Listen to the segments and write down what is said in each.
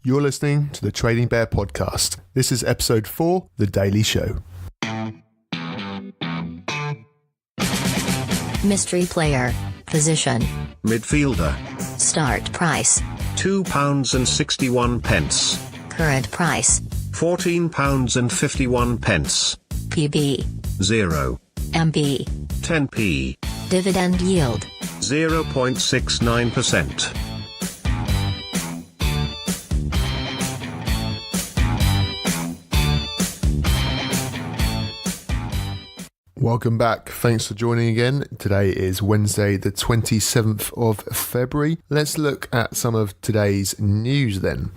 You're listening to the Trading Bear Podcast. This is episode 4, The Daily Show. Mystery player. Position. Midfielder. Start price. £2.61. Current price. £14.51. PB. 0. MB. 10p. Dividend yield. 0.69%. Welcome back. Thanks for joining again. Today is Wednesday, the 27th of February. Let's look at some of today's news then.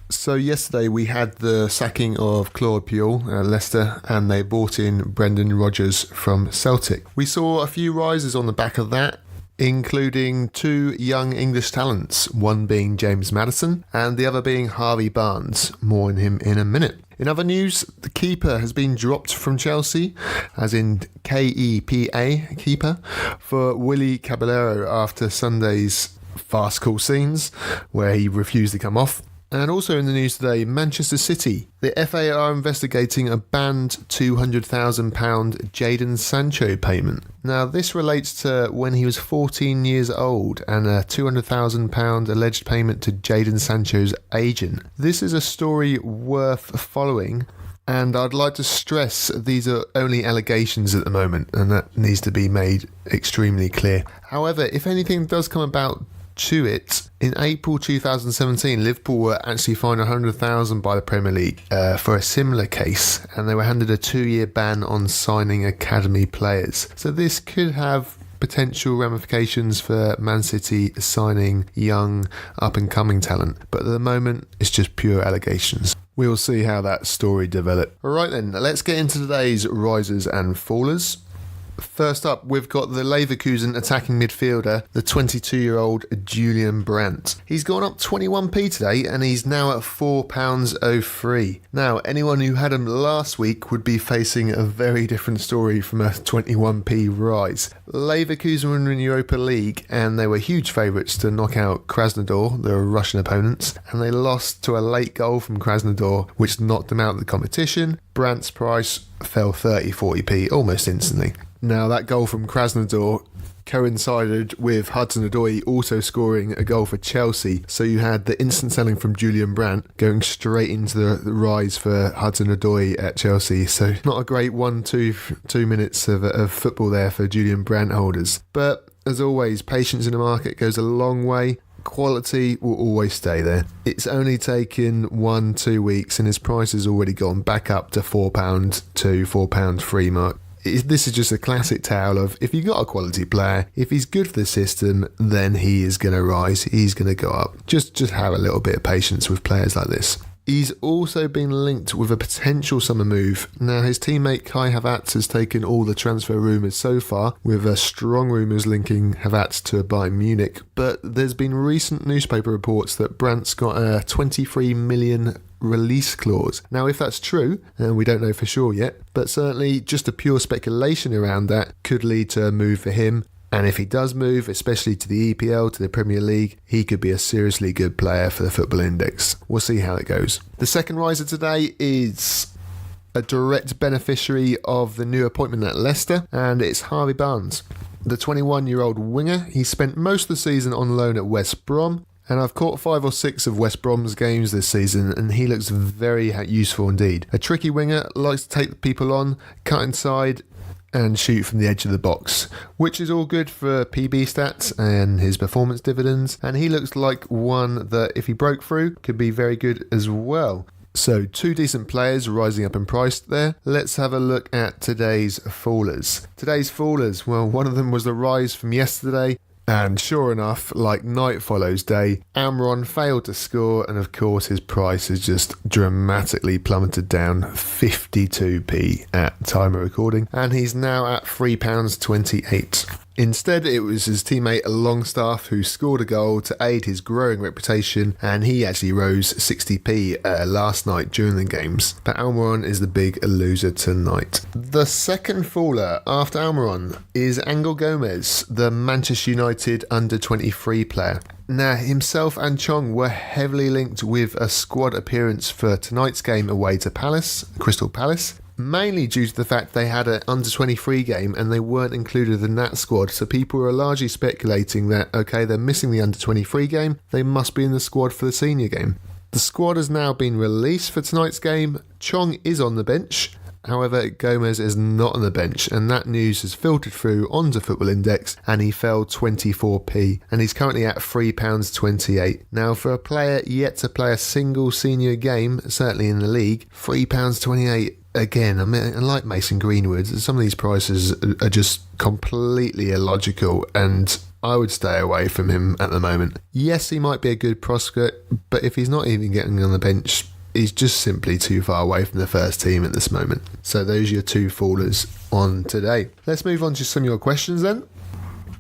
So yesterday we had the sacking of Claude Puel at Leicester, and they brought in Brendan Rodgers from Celtic. We saw a few rises on the back of that, including two young English talents, one being James Maddison and the other being Harvey Barnes. More on him in a minute. In other news, the keeper has been dropped from Chelsea, as in KEPA, keeper, for Willy Caballero after Sunday's farcical scenes where he refused to come off. And also in the news today, Manchester City. The FA are investigating a banned £200,000 Jadon Sancho payment. Now, this relates to when he was 14 years old and a £200,000 alleged payment to Jadon Sancho's agent. This is a story worth following, and I'd like to stress these are only allegations at the moment, and that needs to be made extremely clear. However, if anything does come about to it, in April 2017, Liverpool were actually fined £100,000 by the Premier League for a similar case, and they were handed a 2-year ban on signing academy players. So this could have potential ramifications for Man City signing young, up-and-coming talent, but at the moment, it's just pure allegations. We'll see how that story develops. Alright then, let's get into today's risers and fallers. First up, we've got the Leverkusen attacking midfielder, the 22-year-old Julian Brandt. He's gone up 21p today, and he's now at £4.03. Now, anyone who had him last week would be facing a very different story from a 21p rise. Leverkusen were in the Europa League, and they were huge favourites to knock out Krasnodar, their Russian opponents, and they lost to a late goal from Krasnodar, which knocked them out of the competition. Brandt's price fell 30-40p almost instantly. Now, that goal from Krasnodar coincided with Hudson-Odoi also scoring a goal for Chelsea, so you had the instant selling from Julian Brandt going straight into the rise for Hudson-Odoi at Chelsea. So not a great 2 minutes of football there for Julian Brandt holders. But as always, patience in the market goes a long way. Quality will always stay there. It's only taken 1-2 weeks and his price has already gone back up to £4.2, £4.3 mark. This is just a classic tale of, if you got a quality player, if he's good for the system, then he is going to rise, he's going to go up. Just have a little bit of patience with players like this. He's also been linked with a potential summer move. Now, his teammate Kai Havertz has taken all the transfer rumours so far, with strong rumours linking Havertz to Bayern Munich. But there's been recent newspaper reports that Brandt's got a 23 million release clause. Now, if that's true, and we don't know for sure yet, but certainly just a pure speculation around that could lead to a move for him. And if he does move, especially to the EPL, to the Premier League, he could be a seriously good player for the Football Index. We'll see how it goes. The second riser today is a direct beneficiary of the new appointment at Leicester, and it's Harvey Barnes. The 21-year-old winger, he spent most of the season on loan at West Brom, and I've caught 5 or 6 of West Brom's games this season, and he looks very useful indeed. A tricky winger, likes to take people on, cut inside, and shoot from the edge of the box, which is all good for PB stats and his performance dividends, and he looks like one that, if he broke through, could be very good as well. So, 2 decent players rising up in price there. Let's have a look at today's fallers. Today's fallers, well, one of them was the rise from yesterday, and sure enough, like night follows day, Almiron failed to score, and of course his price has just dramatically plummeted down 52p at time of recording, and he's now at £3.28. Instead, it was his teammate Longstaff who scored a goal to aid his growing reputation, and he actually rose 60p last night during the games. But Almiron is the big loser tonight. The second faller after Almiron is Angel Gomez, the Manchester United under-23 player. Now, himself and Chong were heavily linked with a squad appearance for tonight's game away to Crystal Palace, mainly due to the fact they had an under-23 game and they weren't included in that squad, so people were largely speculating that, okay, they're missing the under-23 game, they must be in the squad for the senior game. The squad has now been released for tonight's game. Chong is on the bench. However, Gomez is not on the bench, and that news has filtered through onto Football Index, and he fell 24p, and he's currently at £3.28. Now, for a player yet to play a single senior game, certainly in the league, £3.28. Again, I mean, like Mason Greenwood, some of these prices are just completely illogical, and I would stay away from him at the moment. Yes, he might be a good prospect, but if he's not even getting on the bench, he's just simply too far away from the first team at this moment. So those are your two fallers on today. Let's move on to some of your questions then.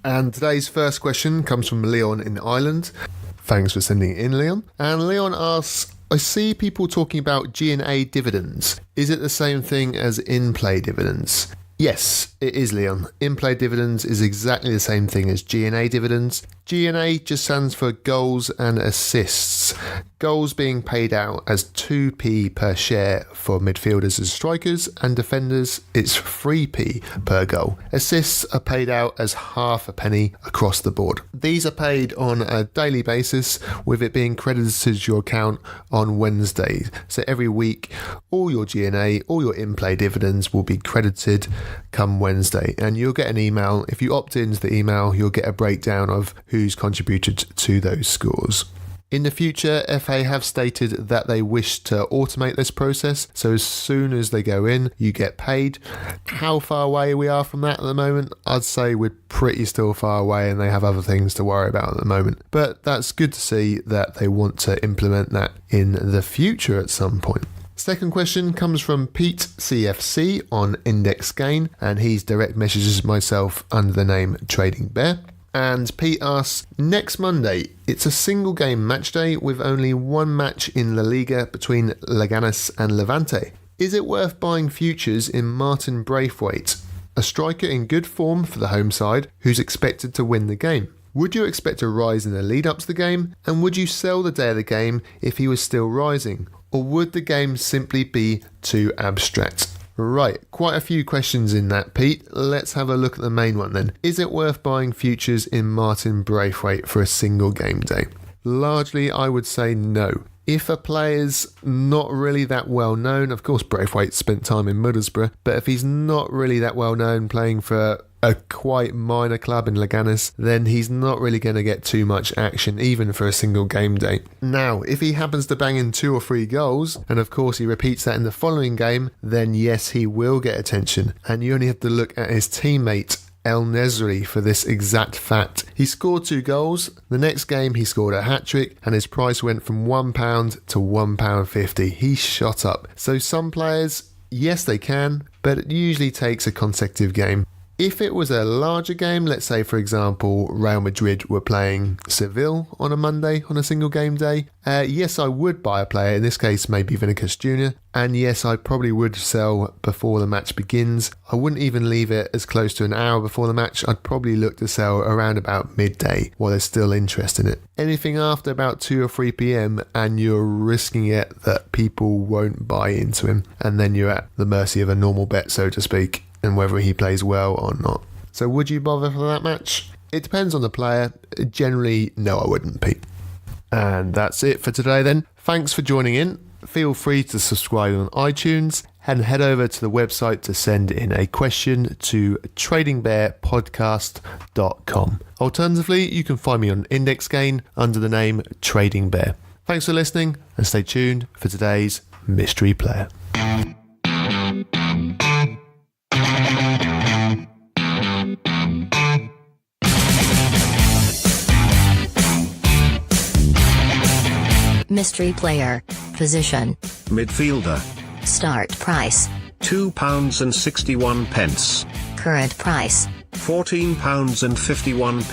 And today's first question comes from Leon in Ireland. Thanks for sending it in, Leon. And Leon asks, I see people talking about G&A dividends. Is it the same thing as in-play dividends? Yes, it is, Leon. In-play dividends is exactly the same thing as G&A dividends. G&A just stands for goals and assists. Goals being paid out as 2p per share for midfielders and strikers, and defenders it's 3p per goal. Assists are paid out as half a penny across the board. These are paid on a daily basis, with it being credited to your account on Wednesday. So every week, all your G&A, all your in-play dividends will be credited come Wednesday, and you'll get an email. If you opt into the email, you'll get a breakdown of who's contributed to those scores. In the future, FA have stated that they wish to automate this process, so as soon as they go in, you get paid. How far away we are from that at the moment, I'd say we're pretty still far away and they have other things to worry about at the moment. But that's good to see that they want to implement that in the future at some point. Second question comes from Pete CFC on Index Gain, and he's direct messages myself under the name Trading Bear. And Pete asks, next Monday, it's a single game match day with only one match in La Liga between Leganés and Levante. Is it worth buying futures in Martin Braithwaite, a striker in good form for the home side who's expected to win the game? Would you expect a rise in the lead up to the game, and would you sell the day of the game if he was still rising? Or would the game simply be too abstract? Right, quite a few questions in that, Pete. Let's have a look at the main one then. Is it worth buying futures in Martin Braithwaite for a single game day? Largely, I would say no. If a player's not really that well known, of course Braithwaite spent time in Middlesbrough, but if he's not really that well known playing for a quite minor club in Leganés, then he's not really going to get too much action even for a single game day. Now, if he happens to bang in 2 or 3 goals, and of course he repeats that in the following game, then yes, he will get attention. And you only have to look at his teammate El Nesri for this exact fact. He scored 2 goals, the next game he scored a hat-trick, and his price went from £1 to £1.50. He shot up. So some players, yes they can, but it usually takes a consecutive game. If it was a larger game, let's say for example Real Madrid were playing Seville on a Monday on a single game day, yes I would buy a player, in this case maybe Vinicius Jr, and yes I probably would sell before the match begins. I wouldn't even leave it as close to an hour before the match. I'd probably look to sell around about midday while there's still interest in it. Anything after about 2 or 3 p.m. and you're risking it that people won't buy into him, and then you're at the mercy of a normal bet, so to speak, and whether he plays well or not. So would you bother for that match? It depends on the player. Generally, no, I wouldn't, Pete. And that's it for today then. Thanks for joining in. Feel free to subscribe on iTunes and head over to the website to send in a question to tradingbearpodcast.com. Alternatively, you can find me on Index Gain under the name Trading Bear. Thanks for listening and stay tuned for today's Mystery Player. Mystery player. Position. Midfielder. Start price. £2.61. Current price. £14.51.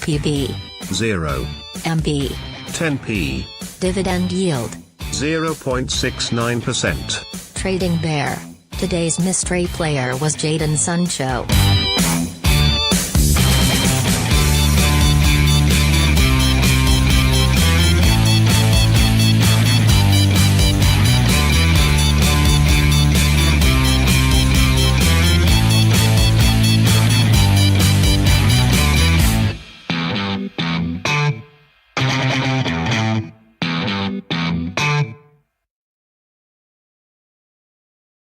PB. 0. MB. 10p. Dividend yield. 0.69%. Trading Bear. Today's mystery player was Jadon Sancho.